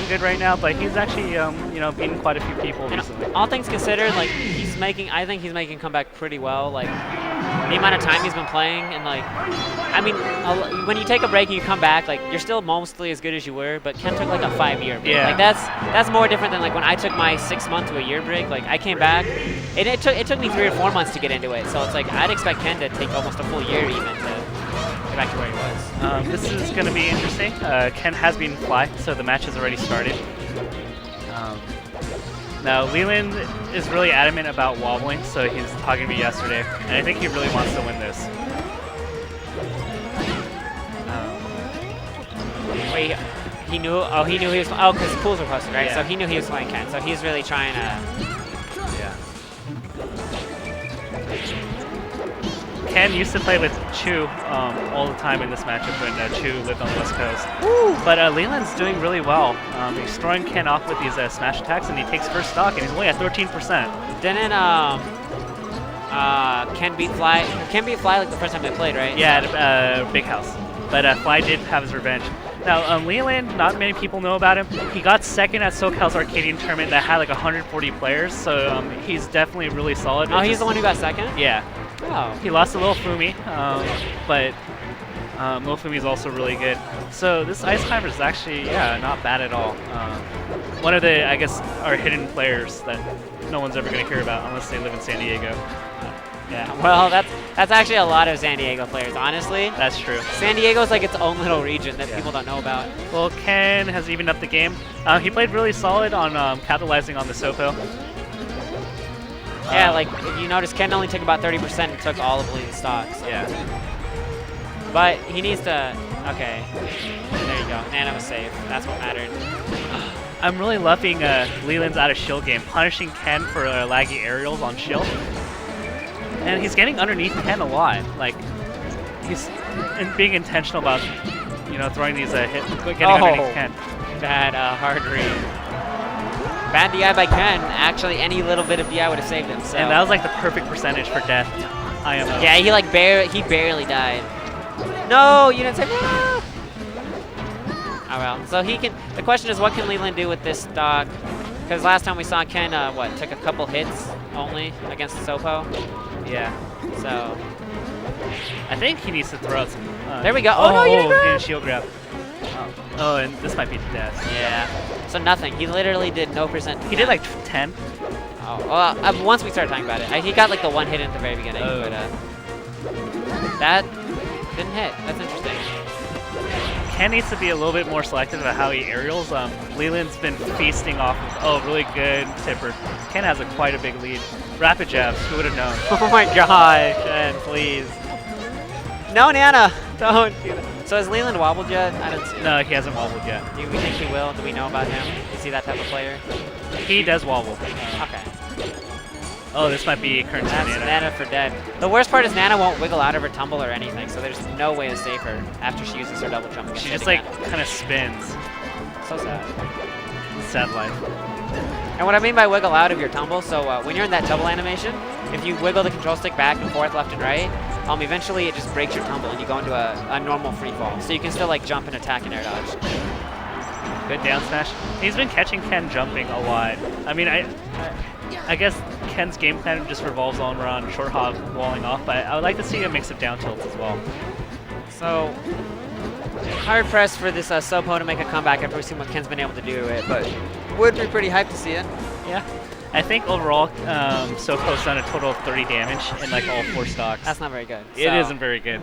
good right now, but he's actually, you know, beating quite a few people recently. All things considered, like I think he's making a comeback pretty well. Like the amount of time he's been playing, and like, I mean, when you take a break and you come back, like you're still mostly as good as you were. But Ken took like a 5-year break. Yeah. Like that's more different than like when I took my 6-month to a year break. Like I came back, and it took me 3 or 4 months to get into it. So it's like I'd expect Ken to take almost a full year even to get back to where he was. This is going to be interesting. Ken has been fly, so the match has already started. Now, Leland is really adamant about wobbling, so he's talking to me yesterday, and I think he really wants to win this. Wait, he knew? Oh, he knew he was. Oh, because pools were posted, right? Yeah. So he knew he was playing Ken. So he's really trying to. Yeah. Ken used to play with Chu all the time in this matchup when Chu lived on the West Coast. Woo! But Leland's doing really well. He's throwing Ken off with these smash attacks, and he takes first stock, and he's only at 13%. Didn't Ken beat Fly? Ken beat Fly like the first time they played, right? Yeah, at Big House. But Fly did have his revenge. Now, Leland, not many people know about him. He got second at SoCal's Arcadian tournament that had like 140 players, so he's definitely really solid. Oh, he's the one who got second? Yeah. Oh. He lost to Lil Fumi, but Lil Fumi is also really good. So this Ice Climber is actually, yeah, not bad at all. One of the, I guess, our hidden players that no one's ever going to hear about unless they live in San Diego. Yeah, well, that's actually a lot of San Diego players, honestly. That's true. San Diego's like its own little region that people don't know about. Well, Ken has evened up the game. He played really solid on capitalizing on the Sopo. Yeah, like if you notice, Ken only took about 30% and took all of Leland's stocks. Yeah. But he needs to. Okay. There you go. Nana was safe. That's what mattered. I'm really loving Leland's out of shield game, punishing Ken for laggy aerials on shield. And he's getting underneath Ken a lot. Like, he's being intentional about, you know, throwing these getting underneath Ken. Bad hard read. Bad DI by Ken. Actually, any little bit of DI would have saved him. So. And that was like the perfect percentage for death. IMO. Yeah, he like barely died. No, you didn't say no. Oh well. So he can. The question is, what can Leland do with this stock? Because last time we saw Ken, took a couple hits only against Sopo. Yeah. So. I think he needs to throw out some. There we go. Oh no, you didn't shield grab. Oh, and this might be death. Yeah. So nothing. He literally did no percent. He did like 10. Oh, well, once we started talking about it, he got like the one hit at the very beginning, but that didn't hit. That's interesting. Ken needs to be a little bit more selective about how he aerials. Leland's been feasting off of, really good tipper. Ken has quite a big lead. Rapid jabs, who would have known? Oh my gosh, Ken, please. No, Nana, don't do that. So has Leland wobbled yet? I don't see. No, he hasn't wobbled yet. Do we think he will? Do we know about him? Is he that type of player? He does wobble. Okay. Oh, this might be current That's Nana. Nana for dead. The worst part is Nana won't wiggle out of her tumble or anything, so there's no way to save her after she uses her double jump. She just like kind of spins. So sad. Sad life. And what I mean by wiggle out of your tumble, so when you're in that double animation, if you wiggle the control stick back and forth, left and right, eventually it just breaks your tumble and you go into a normal free fall. So you can still like jump and attack and air dodge. Good down smash. He's been catching Ken jumping a lot. I mean, I guess Ken's game plan just revolves all around short hop walling off, but I would like to see a mix of down tilts as well. So hard pressed for this Sopo to make a comeback after we've seen what Ken's been able to do to it, but would be pretty hyped to see it. Yeah. I think overall, Sopo's done a total of 30 damage in like all 4 stocks. That's not very good. It isn't very good.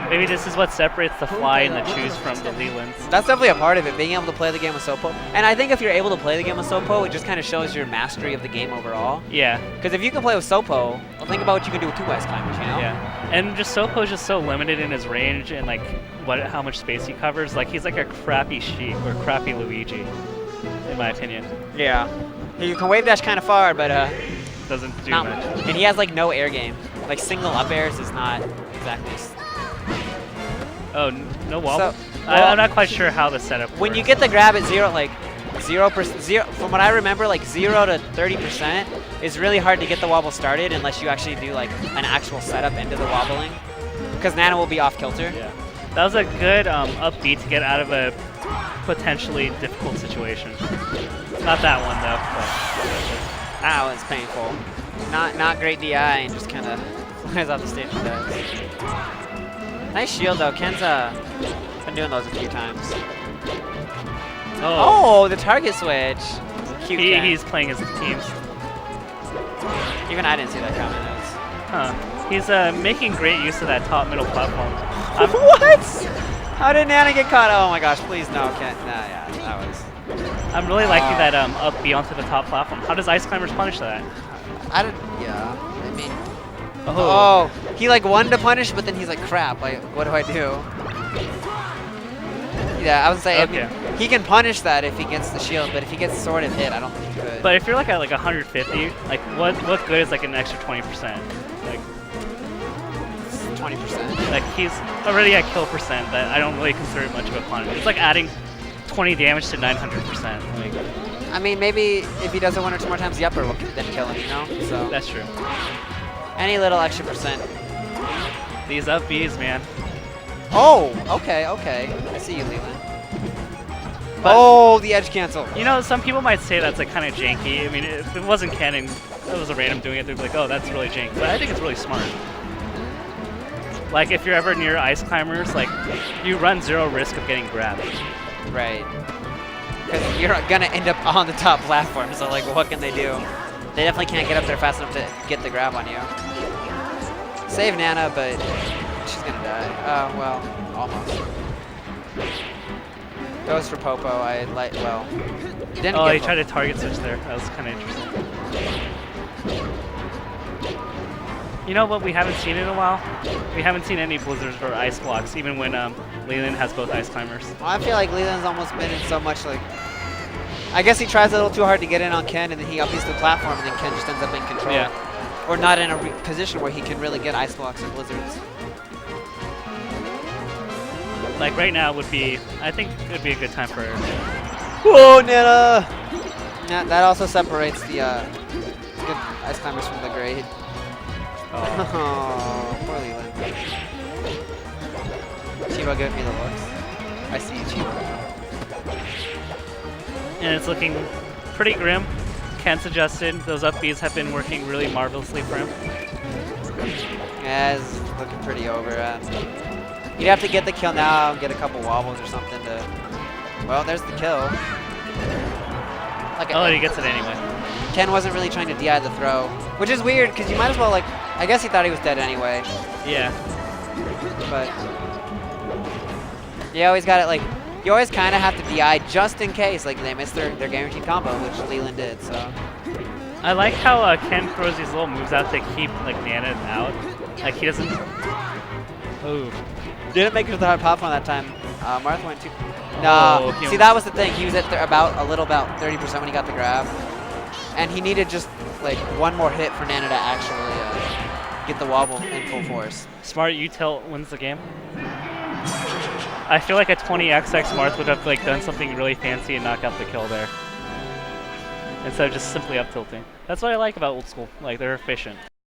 Maybe this is what separates the Fly and the Chews from the Lelands. That's definitely a part of it, being able to play the game with Sopo. And I think if you're able to play the game with Sopo, it just kind of shows your mastery of the game overall. Yeah. Because if you can play with Sopo, well, think about what you can do with 2 Ice Climbers, you know? Yeah. And just Sopo is just so limited in his range and like how much space he covers. Like he's like a crappy Sheik or crappy Luigi, in my opinion. Yeah. You can wave dash kind of far, but doesn't do not much. And he has like no air game. Like single up airs is not exactly. Oh, no wobble? So, I'm not quite sure how the setup When works. you get the grab at 0%, from what I remember, like 0 to 30% is really hard to get the wobble started unless you actually do like an actual setup into the wobbling. Because Nana will be off kilter. Yeah. That was a good up B to get out of a potentially difficult situation. Not that one though. That was painful. Not great DI and just kind of flies off the stage and dies. Nice shield though. Ken's been doing those a few times. Oh, the target switch. Cute Ken. He's playing his teams. Even I didn't see that coming. Huh. He's making great use of that top middle platform. What? How did Nana get caught? Oh my gosh, please no, Ken. Nah, yeah, that was. I'm really liking that up B onto the top platform. How does Ice Climbers punish that? Yeah, I mean. Oh. He like wanted to punish, but then he's like, crap, like, what do I do? Yeah, I was saying, okay. I mean, he can punish that if he gets the shield, but if he gets sword and hit, I don't think he could. But if you're like at like 150, like what good is like an extra 20%? Like 20%. Like he's already at kill percent that I don't really consider it much of a punish. It's like adding 20 damage to 900%. Like I mean, maybe if he does it 1 or 2 more times, the upper will then kill him, you know? So that's true. Any little extra percent. These up Bs, man. Oh, okay. I see you, Leland. Oh, the edge cancel. You know, some people might say that's like kind of janky. I mean, if it wasn't Ken and it was a random doing it, they'd be like, oh, that's really janky. But I think it's really smart. Like, if you're ever near Ice Climbers, like, you run 0 risk of getting grabbed. Right. Because you're going to end up on the top platform, so, like, what can they do? They definitely can't get up there fast enough to get the grab on you. Save Nana, but she's going to die. Oh, well, almost. Goes for Popo. Didn't Oh, he get tried to target switch there. That was kind of interesting. You know what we haven't seen in a while? We haven't seen any blizzards or ice blocks, even when Leland has both Ice Climbers. Well, I feel like Leland's almost been in so much, like... I guess he tries a little too hard to get in on Ken, and then he upbeats the platform, and then Ken just ends up in control. Yeah. Or not in a position where he can really get ice blocks or blizzards. Like right now would be, I think it would be a good time for Whoa, Nana! Yeah, that also separates the good Ice Climbers from the grade. Oh, poor Leland. Chiba, give me the looks. I see you, Chiba. And it's looking pretty grim. Ken's adjusted. Those up Bs have been working really marvelously for him. Yeah, it's looking pretty over. You'd have to get the kill now and get a couple wobbles or something to... Well, there's the kill. Like he gets it anyway. Ken wasn't really trying to DI the throw, which is weird because you might as well, like... I guess he thought he was dead anyway. Yeah. But... You always got it, like... You always kind of have to DI just in case, like, they miss their guaranteed combo, which Leland did, so... I like how Ken throws these little moves out to keep, like, Nana out. Like, he doesn't... Ooh. Didn't make it to the hard pop on that time. Marth went too... No. See, that was the thing. He was at about 30% when he got the grab. And he needed just, like, one more hit for Nana to actually get the wobble in full force. Smart U-tilt wins the game. I feel like a 20XX Marth would have like done something really fancy and knock out the kill there. Instead of just simply up tilting. That's what I like about old school. Like, they're efficient.